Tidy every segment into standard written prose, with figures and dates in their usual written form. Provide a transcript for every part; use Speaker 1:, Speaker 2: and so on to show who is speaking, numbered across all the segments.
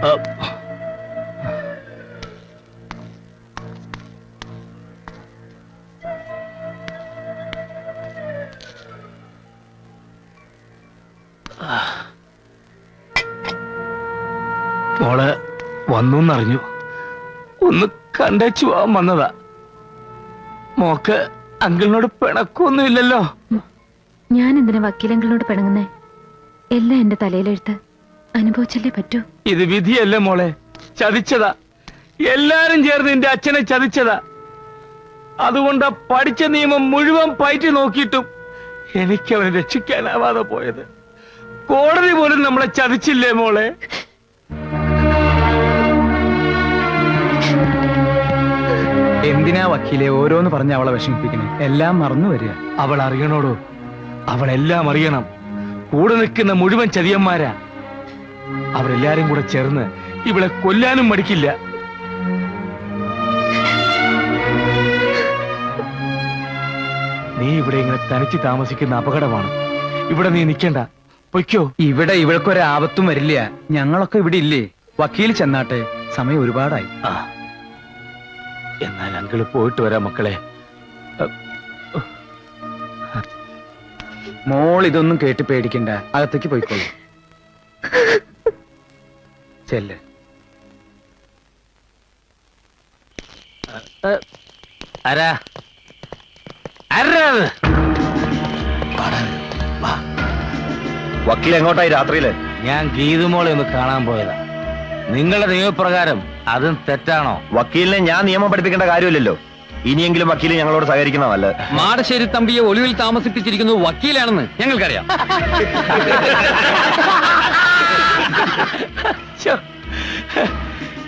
Speaker 1: മോള് വന്നൂന്നറിഞ്ഞു, ഒന്ന് കണ്ടേച്ചു പോവാൻ വന്നതാ. മോക്ക് അങ്കിളിനോട് പിണക്കൊന്നുമില്ലല്ലോ?
Speaker 2: ഞാൻ എന്തിനാ വക്കീലങ്കിളിനോട് പിണങ്ങുന്നേ? എല്ലാം എന്റെ തലയിലെഴുത്ത്, അനുഭവിച്ചല്ലേ പറ്റൂ.
Speaker 1: ഇത് വിധിയല്ലേ മോളെ, ചതിച്ചതാ. എല്ലാരും ചേർന്ന് എന്റെ അച്ഛനെ ചതിച്ചതാ. അതുകൊണ്ട് പഠിച്ച നിയമം മുഴുവൻ പയറ്റി നോക്കിയിട്ടും എനിക്ക് അവനെ രക്ഷിക്കാനാവാതെ പോയത്. കോടതി പോലും നമ്മളെ ചതിച്ചില്ലേ മോളെ?
Speaker 3: എന്തിനാ വക്കീലെ ഓരോന്ന് പറഞ്ഞ് അവളെ വിഷമിപ്പിക്കണേ? എല്ലാം മറന്നു വരിക.
Speaker 1: അവൾ അറിയണോടോ, അവളെല്ലാം അറിയണം. കൂടെ നിൽക്കുന്ന മുഴുവൻ ചതിയന്മാരാ. അവരെല്ലാരും കൂടെ ചേർന്ന് ഇവളെ കൊല്ലാനും മടിക്കില്ല. നീ ഇവിടെ ഇങ്ങനെ തനിച്ച് താമസിക്കുന്ന അപകടമാണ്. ഇവിടെ നീ നിൽക്കണ്ട, പൊയ്ക്കോ.
Speaker 3: ഇവിടെ ഇവൾക്കൊരാപത്തും വരില്ല. ഞങ്ങളൊക്കെ ഇവിടെ ഇല്ലേ? വക്കീൽ ചെന്നാട്ടെ, സമയം ഒരുപാടായി.
Speaker 1: എന്നാൽ അങ്കിള് പോയിട്ട് വരാം മക്കളെ.
Speaker 3: മോൾ ഇതൊന്നും കേട്ട് പേടിക്കണ്ട, അകത്തേക്ക് പോയിക്കോളൂ. ചെല്ല്.
Speaker 1: ആരാ ആരാ?
Speaker 4: വക്കീൽ എങ്ങോട്ടായി രാത്രിയില്?
Speaker 1: ഞാൻ ഗീതുമോളെ ഒന്ന് കാണാൻ പോയതാ. നിങ്ങളുടെ നിയമപ്രകാരം അതും തെറ്റാണോ?
Speaker 4: വക്കീലിനെ ഞാൻ നിയമം പഠിപ്പിക്കേണ്ട കാര്യമില്ലല്ലോ. ഇനിയെങ്കിലും വക്കീൽ ഞങ്ങളോട് സഹകരിക്കുന്നതല്ല.
Speaker 5: മാടശ്ശേരി തമ്പിയെ ഒളിവിൽ താമസിപ്പിച്ചിരിക്കുന്നത് വക്കീലാണെന്ന് ഞങ്ങൾക്കറിയാം.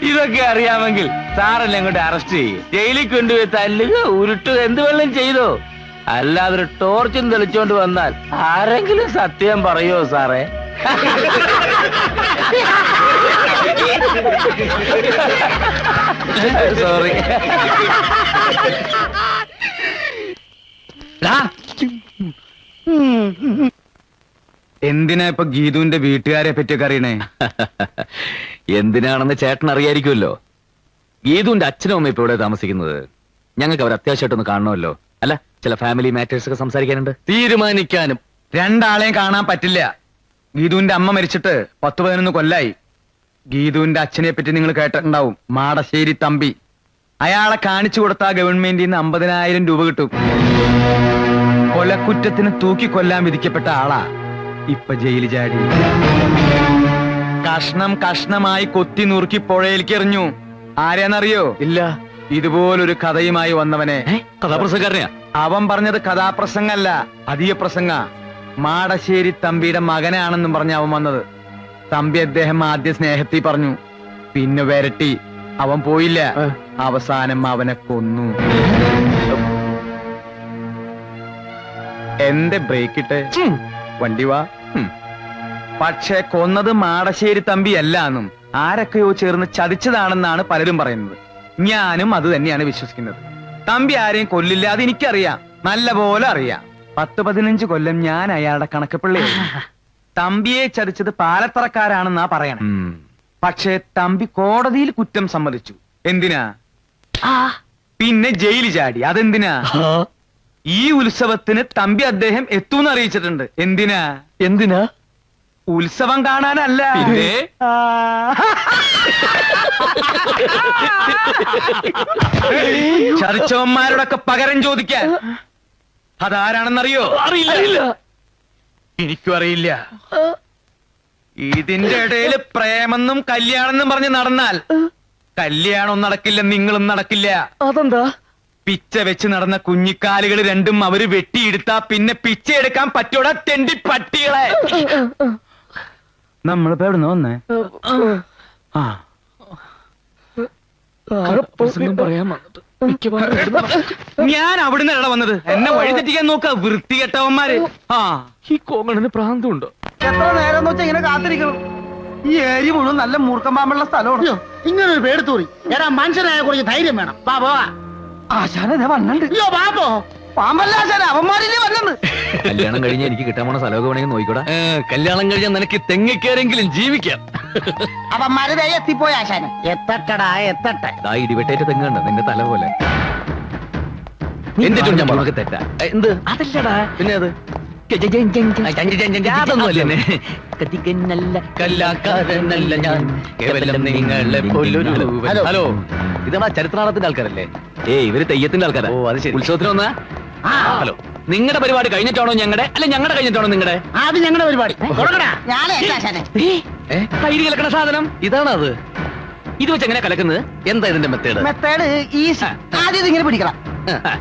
Speaker 1: ഇതൊക്കെ അറിയാമെങ്കിൽ സാറല്ലേ അങ്ങോട്ട് അറസ്റ്റ് ചെയ്യും, ജയിലിൽ കൊണ്ടുപോയി തല്ലുക, ഉരുട്ടുക, എന്ത് വെള്ളം ചെയ്തോ. അല്ലാതൊരു ടോർച്ചും തെളിച്ചോണ്ട് വന്നാൽ ആരെങ്കിലും സത്യം പറയോ സാറേ? സോറി.
Speaker 3: എന്തിനാ ഇപ്പൊ ഗീതുവിന്റെ വീട്ടുകാരെ പറ്റിയൊക്കെ അറിയണേ?
Speaker 5: എന്തിനാണെന്ന് ചേട്ടൻ അറിയായിരിക്കുമല്ലോ. ഗീതുവിന്റെ അച്ഛനും അമ്മ ഇപ്പൊ ഇവിടെ താമസിക്കുന്നത്. ഞങ്ങൾക്ക് അവർ അത്യാവശ്യമായിട്ടൊന്ന് കാണണമല്ലോ. അല്ല, ചില ഫാമിലി മാറ്റേഴ്സ് ഒക്കെ സംസാരിക്കാനുണ്ട്, തീരുമാനിക്കാനും.
Speaker 3: രണ്ടാളെയും കാണാൻ പറ്റില്ല. ഗീതുവിന്റെ അമ്മ മരിച്ചിട്ട് 10-11 കൊല്ലായി. ഗീതുവിന്റെ അച്ഛനെ പറ്റി നിങ്ങൾ കേട്ടിട്ടുണ്ടാവും, മാടശ്ശേരി തമ്പി. അയാളെ കാണിച്ചു കൊടുത്താ ഗവൺമെന്റിൽ നിന്ന് 50,000 രൂപ കിട്ടും. കൊലക്കുറ്റത്തിന് തൂക്കിക്കൊല്ലാൻ വിധിക്കപ്പെട്ട ആളാ. ഇപ്പൊ ജയിലിൽ ചാടി. കഷ്ണം കഷ്ണമായി കൊത്തി നുറുക്കി പുഴയിലേക്ക് എറിഞ്ഞു. ആരെയാന്നറിയോ?
Speaker 1: ഇല്ല.
Speaker 3: ഇതുപോലൊരു കഥയുമായി വന്നവനെ.
Speaker 5: കഥാപ്രസംഗക്കാരനെയാ?
Speaker 3: അവൻ പറഞ്ഞത് കഥാപ്രസംഗല്ല, അധിക പ്രസംഗ. മാടശ്ശേരി തമ്പിയുടെ മകനാണെന്നും പറഞ്ഞ അവൻ വന്നത്. തമ്പി അദ്ദേഹം ആദ്യ സ്നേഹത്തിൽ പറഞ്ഞു, പിന്നെ വരട്ടി. അവൻ പോയില്ല, അവസാനം അവനെ കൊന്നു. എന്റെ ബ്രേക്ക് ഇട്ട് വണ്ടി വാ. പക്ഷെ കൊന്നത് മാടശ്ശേരി തമ്പി അല്ലാന്നും ആരൊക്കെയോ ചേർന്ന് ചതിച്ചതാണെന്നാണ് പലരും പറയുന്നത്. ഞാനും അത് തന്നെയാണ് വിശ്വസിക്കുന്നത്. തമ്പി ആരെയും കൊല്ലില്ല, അത് എനിക്കറിയാം, നല്ല പോലെ അറിയാം. 10-15 കൊല്ലം ഞാൻ അയാളുടെ കണക്കപ്പിള്ളയായിരുന്നു. തമ്പിയെ ചതിച്ചത് പാലത്തറക്കാരാണെന്നാ പറയണേ. പക്ഷേ തമ്പി കോടതിയിൽ കുറ്റം സമ്മതിച്ചു. എന്തിനാ? പിന്നെ ജയിലിൽ ചാടി. അതെന്തിനാ? ഈ ഉത്സവത്തിന് തമ്പി അദ്ദേഹം എത്തൂന്ന് അറിയിച്ചിട്ടുണ്ട്. എന്തിനാ?
Speaker 1: എന്തിനാ?
Speaker 3: ഉത്സവം കാണാനല്ല. ചതിച്ചവന്മാരോടൊക്കെ പകരം ചോദിക്കാൻ. അതാരാണെന്നറിയോ?
Speaker 1: അറിയില്ല.
Speaker 3: എനിക്കും അറിയില്ല. ഇതിന്റെ ഇടയിൽ പ്രേമെന്നും കല്യാണമെന്നും പറഞ്ഞ് നടന്നാൽ കല്യാണം നടക്കില്ല, നിങ്ങളും നടക്കില്ല.
Speaker 1: അതെന്താ?
Speaker 3: പിച്ച വെച്ച് നടന്ന കുഞ്ഞിക്കാലുകൾ രണ്ടും അവര് വെട്ടിയെടുത്താ പിന്നെ പിച്ച എടുക്കാൻ പറ്റൂടാ തെണ്ടി പട്ടികളെ. നമ്മളിപ്പോ എവിടുന്ന് വന്നേ?
Speaker 1: പറയാൻ വന്നിട്ട്
Speaker 3: ഞാൻ അവിടുന്ന് എവിടെ വന്നത്? എന്നെ വഴിതെറ്റിക്കാൻ നോക്ക വൃത്തികെട്ടവന്മാര്.
Speaker 1: ഈ കോങ്ങണിന് പ്രാന്തമുണ്ടോ?
Speaker 6: എത്ര നേരം വെച്ചാൽ ഇങ്ങനെ കാത്തിരിക്കണം? ഈ ഏരി മുഴുവൻ നല്ല മൂർഖമ്പാമ്പുള്ള സ്ഥലമാണ്. ഇങ്ങനെ ഒരു പേടിത്തൂറി എടാ, മനുഷ്യനായ കുറച്ച് ധൈര്യം വേണം. ആശാനെ വന്നുണ്ട്. അയ്യോ ബാബോ, പാമ്പല്ല ആശാന, അവന്മാരില്ലേ വന്നത്.
Speaker 5: കല്യാണം കഴിഞ്ഞാൽ എനിക്ക് കിട്ടാൻ പോണ സ്ഥലമൊക്കെ വേണമെങ്കിൽ നോക്കിക്കൂടാ. കല്യാണം കഴിഞ്ഞാൽ നിനക്ക് തെങ്ങിക്കേരെങ്കിലും ജീവിക്കാം.
Speaker 6: അവന്മാര് ദേ എത്തിപ്പോയി ആശാനെ. എത്തട്ടടാ എത്തട്ടെ.
Speaker 5: ദാ ഇടിവെട്ടേറ്റ് തെങ്ങുണ്ട് നിന്റെ തല പോലെ. എന്റെ ഞാൻ പറഞ്ഞ തെറ്റാ. എന്ത് അതല്ലടാ പിന്നെ അത് അതൊന്നുമല്ലേ. കത്തിക്കന്നല്ല കല്ലാക്കാരനല്ല ഞാൻ, കേവലം നിങ്ങളെ പോലൊരു. ഹലോ, ഇതാ ചരിത്രനാടകത്തിന്റെ ആൾക്കാരല്ലേ? ഇവര് തെയ്യത്തിന്റെ ആൾക്കാരാ. ഓ അത് ശരി. ഉത്സവത്തിന് വന്നാ? ഹലോ, നിങ്ങളുടെ പരിപാടി കഴിഞ്ഞിട്ടാണോ ഞങ്ങളുടെ, അല്ല ഞങ്ങളുടെ കഴിഞ്ഞിട്ടാണോ നിങ്ങളുടെ?
Speaker 6: അത് ഞങ്ങളുടെ പരിപാടി.
Speaker 5: തൈര് കലക്കണ സാധനം ഇതാണ്. അത് ഇത് വെച്ച് എങ്ങനെ കലക്കുന്നത്? എന്താ ഇതിന്റെ മെത്തേഡ്?
Speaker 6: Method easy. ആദ്യം ഇതിങ്ങനെ പിടിക്കണം.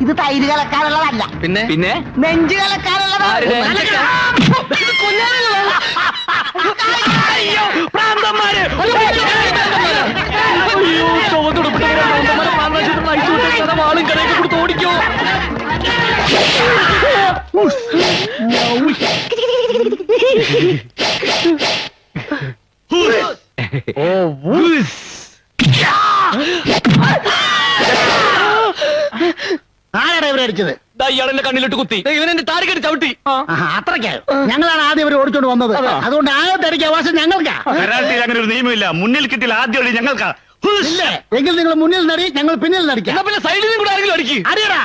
Speaker 6: ഇത് തൈര് കലക്കാനുള്ളതല്ല,
Speaker 5: പിന്നെ പിന്നെ
Speaker 6: നെഞ്ച് കലക്കാനുള്ളതാണ്.
Speaker 5: ഓടിക്കോ.
Speaker 6: ആരാണ് ഇവരെ അടിച്ചത്?
Speaker 5: ഇയാളെന്റെ കണ്ണിലിട്ട് കുത്തി, ഇവനെന്റെ താടിക്കടി ചവിട്ടി.
Speaker 6: അത്രയ്ക്കായോ? ഞങ്ങളാണ് ആദ്യം ഇവരെ ഓടിച്ചോണ്ട് വന്നത്. അതുകൊണ്ട് ആദ്യത്തെ അടിക്ക് അവകാശം ഞങ്ങൾക്കാ.
Speaker 4: അങ്ങനെ ഒരു നിയമമില്ല. മുന്നിൽ കിട്ടില്ല ആദ്യം അടി ഞങ്ങൾക്കാ.
Speaker 6: എങ്കിൽ നിങ്ങൾ മുന്നിൽ നടി, ഞങ്ങൾ പിന്നിൽ നടിക്കാം.
Speaker 5: പിന്നെ സൈഡിൽ കൂടെ ആരെങ്കിലും അടിക്കും.
Speaker 6: അറിയടാ.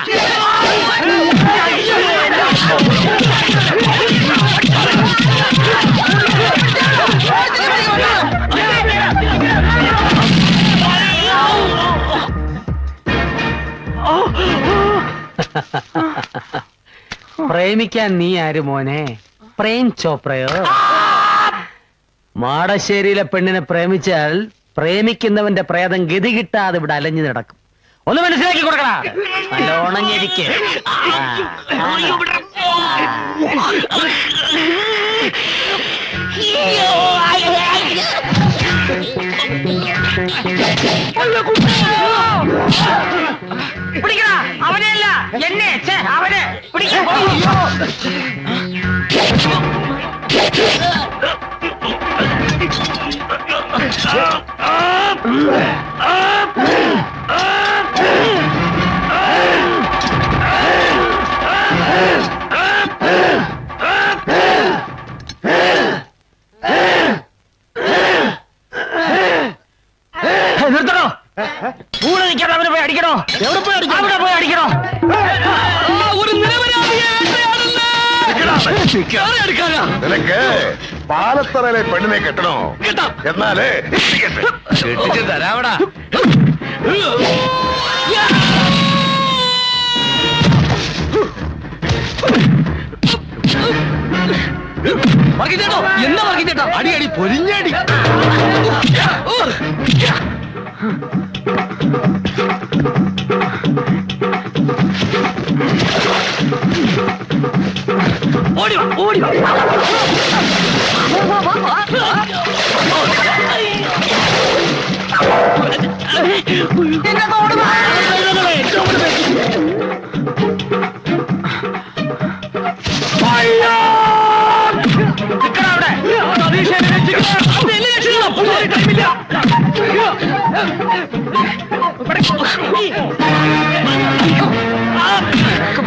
Speaker 7: പ്രേമിക്കാൻ നീ ആര് മോനെ? പ്രേം ചോപ്രയോ? മാടശ്ശേരിയിലെ പെണ്ണിനെ പ്രേമിച്ചാൽ പ്രേമിക്കുന്നവന്റെ പ്രേതം ഗതി കിട്ടാതെ ഇവിടെ അലഞ്ഞു നടക്കും. ഒന്ന് മനസ്സിലാക്കി കൊടുക്കടാ. നല്ലോണം ഞെരിക്ക്.
Speaker 6: പിടിക്കടാ അവനെയല്ല എന്നെ. അവനെ
Speaker 7: നിർത്തണോ? കൂടെ നിൽക്കാതെ അവനെ പോയി അടിക്കണോ?
Speaker 6: എവിടെ പോയി അടിക്കണം?
Speaker 7: അവിടെ പോയി അടിക്കണോ?
Speaker 5: ഒരു
Speaker 8: നിനക്ക് പാലത്തറയിലെ പെണ്ണിനെ കെട്ടണോ? എന്നാലേ
Speaker 5: കെട്ടിച്ച് തരാവടാ. എന്താ വർക്കിച്ചേട്ടാ? അടി അടി പൊരിഞ്ഞടി. ഓടിവാ ഓടിവാ.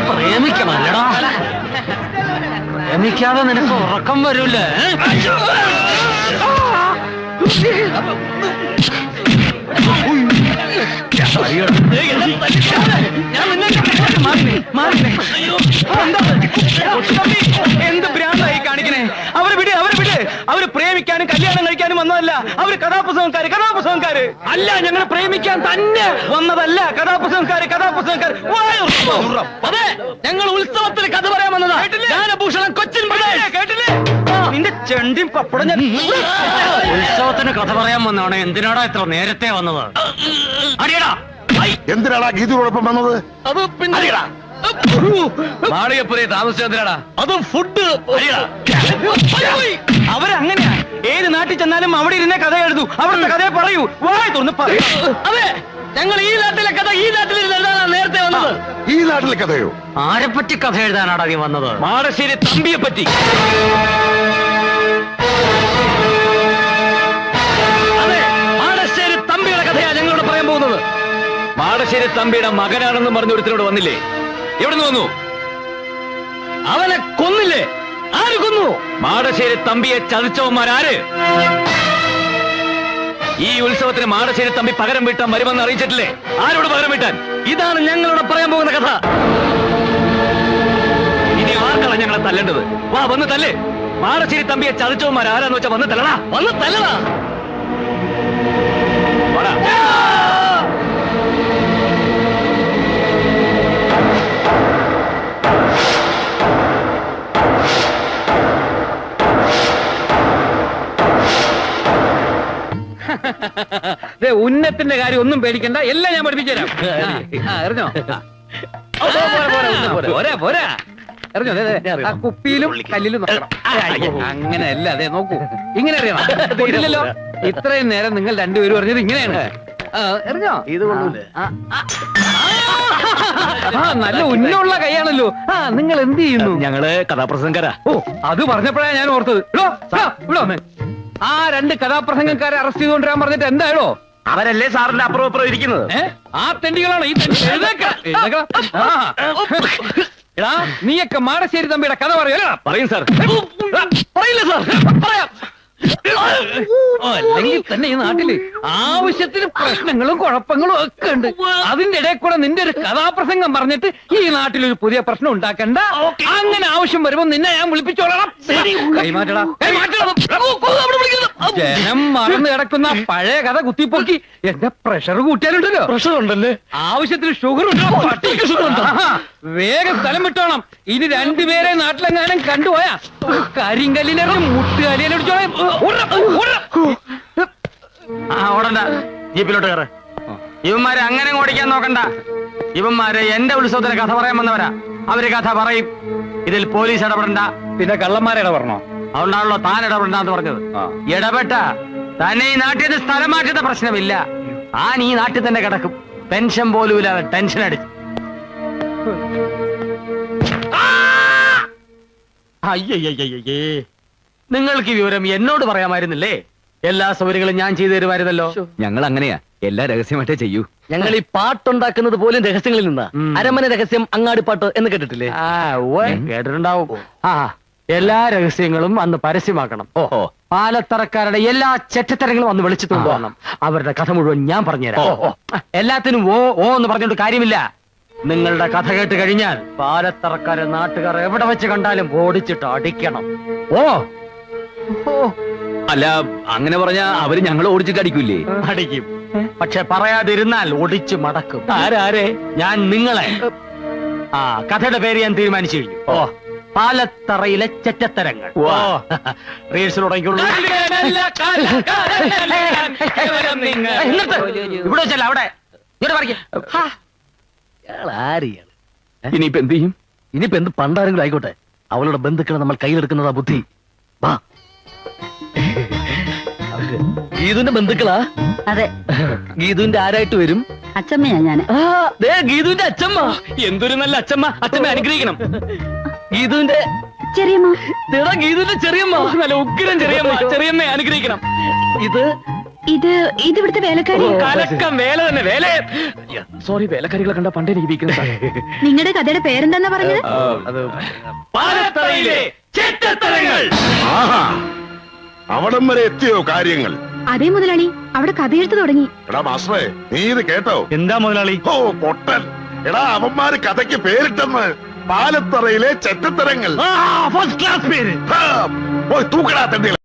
Speaker 7: പ്രേമിക്കണല്ലടാ. പ്രേമിക്കാതെ നിനക്ക് ഉറക്കം വരൂലേ?
Speaker 1: എന്ത് ഭ്രാന്തായി കാണിക്കണേ? അവര് വിട്, അവര് വിട്. അവര് പ്രേമിക്കാനും കല്യാണം കഴിക്കാനും വന്നതല്ല. അവര് കഥാപുസ്തകക്കാര് അല്ല. ഞങ്ങൾ പ്രേമിക്കാൻ തന്നെ വന്നതല്ല. കഥാപുസ്തകക്കാര്. അതെ, ഞങ്ങൾ ഉത്സവത്തിന് കഥ പറയാൻ വന്നതാ. ഗാനഭൂഷണം കൊച്ചിൻ കേട്ടില്ലേ? നിന്റെ ചെണ്ടിയും പപ്പടം ഞാൻ.
Speaker 7: ഉത്സവത്തിന് കഥ പറയാൻ വന്നാണ്. എന്തിനാടാ ഇത്ര നേരത്തെ വന്നത്? അടിയടാ.
Speaker 8: എന്തിനാടാ ഗീതയോടൊപ്പം വന്നത്?
Speaker 5: അത് പിന്നെ മാളികപ്പുരയെ താമസിച്ചെന്തിനാടാ? അത് ഫുഡ്.
Speaker 1: അവരങ്ങനെയാ. ഏത് നാട്ടിൽ ചെന്നാലും അവിടെ ഇരുന്നേ കഥ എഴുതൂ. അവിടുത്തെ കഥയെ പറയൂ. വായ തുറന്ന് പറയൂ.
Speaker 5: അതെ, ഞങ്ങൾ ഈ നാട്ടിലെ കഥ ഈ നാട്ടിലിരുന്നാണ് നേരത്തെ വന്നത്.
Speaker 8: ഈ നാട്ടിലെ കഥയോ?
Speaker 7: ആരെപ്പറ്റി കഥ എഴുതാനാടാ നീ വന്നത്?
Speaker 5: മാടശ്ശേരി തമ്പിയെ പറ്റി. അതെ, മാടശ്ശേരി തമ്പിയുടെ കഥയാണ് ഞങ്ങളോട് പറയാൻ പോകുന്നത്. മാടശ്ശേരി തമ്പിയുടെ മകനാണെന്ന് പറഞ്ഞ ഒരുത്തിനോട് വന്നില്ലേ? എവിടെ നിന്ന് വന്നു? അവനെ കൊന്നില്ലേ? ആര് കൊന്നു? മാടശ്ശേരി തമ്പിയെ ചതിച്ചവന്മാരാര്? ഈ ഉത്സവത്തിന് മാടശ്ശേരി തമ്പി പകരം വീട്ടാൻ വരുമെന്ന് അറിയിച്ചിട്ടില്ലേ? ആരോട് പകരം വീട്ടാൻ? ഇതാണ് ഞങ്ങളോട് പറയാൻ പോകുന്ന കഥ. ഇനി ആർക്കാണ് ഞങ്ങളെ തല്ലേണ്ടത്? വാ, വന്ന് തല്ലേ. മാടശ്ശേരി തമ്പിയെ ചതിച്ചവന്മാർ ആരാന്ന് വെച്ചാ വന്ന് തല്ലടാ, വന്ന് തല്ലടാ. വാടാ. ഉന്നത്തിന്റെ കാര്യം ഒന്നും പേടിക്കണ്ട, എല്ലാം ഞാൻ പഠിപ്പിച്ചു തരാം. എറിഞ്ഞോ? പോരാ എറിഞ്ഞോ? ആ കുപ്പിയിലും കല്ലിലും നോക്കണം. അങ്ങനെയല്ല, അതെ നോക്കൂ, ഇങ്ങനെ അറിയണം. പൊട്ടില്ലല്ലോ. ഇത്രയും നേരം നിങ്ങൾ രണ്ടുപേരും പറഞ്ഞത് ഇങ്ങനെയാണ്. എറിഞ്ഞോ? ഇത് കൊള്ളൂലേ? നല്ല ഉന്നുള്ള കൈയാണല്ലോ. നിങ്ങൾ എന്ത് ചെയ്യുന്നു? ഞങ്ങള് കഥാപ്രസംഗക്കാരാ. ഓ, അത് പറഞ്ഞപ്പോഴാണ് ഞാൻ ഓർത്തത്. ഇവിടെ ആ രണ്ട് കഥാപ്രസംഗക്കാരെ അറസ്റ്റ് ചെയ്തുകൊണ്ടിരാൻ പറഞ്ഞിട്ട് എന്തായാലോ?
Speaker 3: അവരല്ലേ സാറിന്റെ അപ്പുറം അപ്പുറം ഇരിക്കുന്നത്?
Speaker 5: ആ തെണ്ടികളാണ് ഈ എടാ, നീയൊക്കെ മാടശ്ശേരി തമ്പിയുടെ കഥ പറയല്ലോ. പറയും സാർ. പറയില്ല സാർ, പറയാം. അല്ലെങ്കിൽ തന്നെ ഈ നാട്ടില് ആവശ്യത്തിന് പ്രശ്നങ്ങളും കുഴപ്പങ്ങളും ഒക്കെ ഉണ്ട്. അതിന്റെ ഇടയിൽ കൂടെ നിന്റെ ഒരു കഥാപ്രസംഗം പറഞ്ഞിട്ട് ഈ നാട്ടിലൊരു പുതിയ പ്രശ്നം ഉണ്ടാക്കണ്ട. അങ്ങനെ ആവശ്യം വരുമ്പോ നിന്നെ ഞാൻ വിളിപ്പിച്ചോളാം. കൈമാറ്റടാ. ജനം മറന്നു കിടക്കുന്ന പഴയ കഥ കുത്തിപ്പൊക്കി എന്റെ പ്രഷർ കൂട്ടിയാലുണ്ടല്ലോ. പ്രഷർ ഉണ്ടല്ലേ? ആവശ്യത്തിന് ഷുഗർ ഉണ്ടോ? വേഗം സ്ഥലം വിട്ടോണം. ഇനി രണ്ടുപേരെ നാട്ടിലെങ്ങാനും കണ്ടുപോയാ കരിങ്കല്ലിനെ മുട്ടുകാലിയടിച്ചോളാം.
Speaker 3: ഓടണ്ട, ജീപ്പിലോട്ട് കയറ്. ഇവന്മാരെ അങ്ങനെ ഓടിക്കാൻ നോക്കണ്ട. ഇവന്മാര് എന്റെ ഉത്സവത്തിന് കഥ പറയാൻ വന്നവരാ. അവര് കഥ പറയും. ഇതിൽ പോലീസ് ഇടപെടണ്ട.
Speaker 5: പിന്നെ കള്ളന്മാരെ ഇടപെടണോ?
Speaker 3: അതുകൊണ്ടാണല്ലോ താൻ ഇടപെടണ്ടെന്ന് പറഞ്ഞത്. ഇടപെട്ട തന്നെ ഈ നാട്ടിൽ നിന്ന് സ്ഥലം മാറ്റുന്ന പ്രശ്നമില്ല. താൻ ഈ നാട്ടിൽ തന്നെ കിടക്കും. പെൻഷൻ പോലും ഇല്ലാതെ ടെൻഷൻ അടിച്ചു. അയ്യയ്യേ, നിങ്ങൾക്ക് ഈ വിവരം എന്നോട് പറയാമായിരുന്നില്ലേ? എല്ലാ സൗകര്യങ്ങളും ഞാൻ ചെയ്തു തരുമായിരുന്നല്ലോ.
Speaker 5: ഞങ്ങൾ അങ്ങനെയാ, എല്ലാ രഹസ്യമായിട്ടേ ചെയ്യൂ.
Speaker 7: ഞങ്ങൾ ഈ പാട്ടുണ്ടാക്കുന്നത് പോലും രഹസ്യങ്ങളിൽ നിന്നാ. അരമന രഹസ്യം, അങ്ങാടിപ്പാട്ട് എന്ന് കേട്ടിട്ടില്ലേ?
Speaker 3: കേട്ടിട്ടുണ്ടാവും. എല്ലാ രഹസ്യങ്ങളും അന്ന് പരസ്യമാക്കണം.
Speaker 5: ഓഹോ.
Speaker 3: പാലത്തറക്കാരുടെ എല്ലാ ചെറ്റത്തരങ്ങളും അന്ന് വിളിച്ചിട്ട് കൊണ്ടുപോകണം. അവരുടെ കഥ മുഴുവൻ ഞാൻ പറഞ്ഞുതരാം. എല്ലാത്തിനും ഓ ഓ എന്ന് പറഞ്ഞോണ്ട് കാര്യമില്ല. നിങ്ങളുടെ കഥ കേട്ട് കഴിഞ്ഞാൽ പാലത്തറക്കാരെ നാട്ടുകാർ എവിടെ വെച്ച് കണ്ടാലും ഓടിച്ചിട്ട് അടിക്കണം. ഓ
Speaker 5: അല്ല, അങ്ങനെ പറഞ്ഞാ അവര് ഞങ്ങൾ ഓടിച്ചിട്ട് അടിക്കൂലേ?
Speaker 3: അടിക്കും. പക്ഷെ പറയാതിരുന്നാൽ ഒടിച്ചു മടക്കും. ആരാരെ? ഞാൻ നിങ്ങളെ. കഥയുടെ പേര് ഞാൻ തീരുമാനിച്ചു കഴിഞ്ഞു. പാലത്തറയിലെ ചെറ്റത്തരങ്ങൾ. റീൽസിൽ തുടങ്ങിയുള്ളൂ. ഇവിടെ വെച്ചല്ല, അവിടെ
Speaker 5: ഇനിയിപ്പോ എന്ത് ചെയ്യും?
Speaker 7: ഇനിയിപ്പോ എന്ത് പണ്ടാരെങ്കിലും ആയിക്കോട്ടെ, അവളുടെ ബന്ധുക്കളെ നമ്മൾ കയ്യിലെടുക്കുന്നതാ ബുദ്ധി. വാ. ഗീതുവിന്റെ ബന്ധുക്കളാ?
Speaker 9: അതെ.
Speaker 7: ഗീതുവിന്റെ ആരായിട്ട് വരും?
Speaker 9: അച്ചമ്മയാ ഞാൻ.
Speaker 7: ഗീതുവിന്റെ അച്ഛമ്മ.
Speaker 5: എന്തൊരു നല്ല അച്ഛമ്മ. അച്ഛമ്മ അനുഗ്രഹിക്കണം.
Speaker 7: ഗീതുവിന്റെ
Speaker 9: ചെറിയമ്മ.
Speaker 7: ഗീതുവിന്റെ ചെറിയമ്മ.
Speaker 5: നല്ല ഉഗ്രം ചെറിയമ്മ. ചെറിയമ്മ അനുഗ്രഹിക്കണം.
Speaker 7: ഇത്
Speaker 9: ഇവിടുത്തെ വേലക്കാരി.
Speaker 5: കലക്കം വേല തന്നെ. വേല. സോറി, വേലക്കാരികളെ കണ്ട പണ്ടേ ഇരിക്കുന്നത്.
Speaker 9: നിങ്ങളുടെ കഥയുടെ പേരെന്താ പറഞ്ഞത്?
Speaker 5: പാലത്തറയിലെ ചെറ്റത്തരങ്ങൾ.
Speaker 8: അവിടം വരെ എത്തിയോ കാര്യങ്ങൾ?
Speaker 9: അതേ മുതലാളി, അവിടെ കഥയെഴുത്ത് തുടങ്ങി.
Speaker 8: എടാ മാസ്റ്ററെ, നീ ഇത് കേട്ടോ?
Speaker 1: എന്താ മുതലാളി?
Speaker 8: ഓ പൊട്ടൻ. എടാ അവന്മാര് കഥയ്ക്ക് പേരിട്ടെന്ന്. പാലത്തറയിലെ ചെറ്റത്തരങ്ങൾ.
Speaker 1: ഫസ്റ്റ് ക്ലാസ് പേര്.
Speaker 8: പോയി തൂക്കടാ തെണ്ടികൾ.